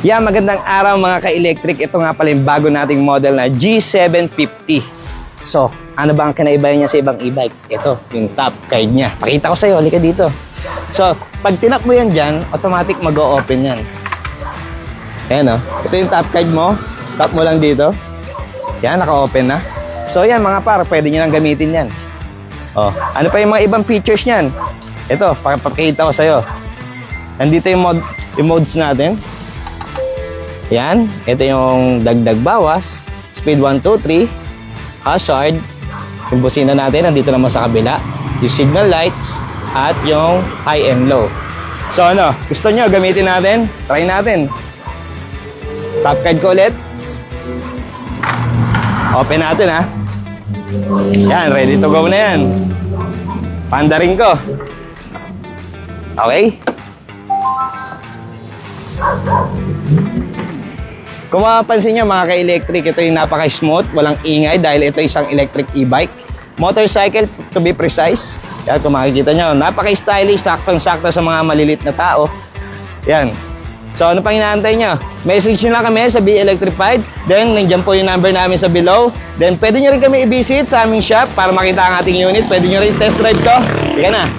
Yeah, magandang araw mga ka-electric. Ito nga pala yung bago nating model na G750. So, ano ba ang kinaibahan niya sa ibang e-bikes? Ito, yung top guide niya. Pakita ko sa'yo, halika dito. So, pag tinap mo yan dyan, automatic mag-o-open yan. Ayan o. Ito yung top guide mo. Tap mo lang dito. Yan, naka-open na. So, yan mga par, pwede nyo nang gamitin yan. Oh, ano pa yung mga ibang features niyan? Ito, pakita ko sa'yo. Nandito yung modes natin. Yan, ito yung dagdag bawas, speed 1, 2, 3, hazard, yung busina natin, nandito naman sa kabila, yung signal lights, at yung high and low. So ano, gusto nyo gamitin natin? Try natin. Top guide ko ulit. Open natin ha. Yan, ready to go na yan. Pandaring ko. Okay? Kung mapapansin nyo mga ka-electric, ito yung napaka-smooth, walang ingay dahil ito isang electric e-bike. Motorcycle to be precise. Yan, kung makikita nyo, napaka-stylish, saktong-sakto sa mga malilit na tao. Yan. So ano pang inaantay nyo? Message nyo lang kami sa Be Electrified. Then, nandiyan po yung number namin sa below. Then, pwede nyo rin kami i-visit sa aming shop para makita ang ating unit. Pwede nyo rin test drive ko. Sige na.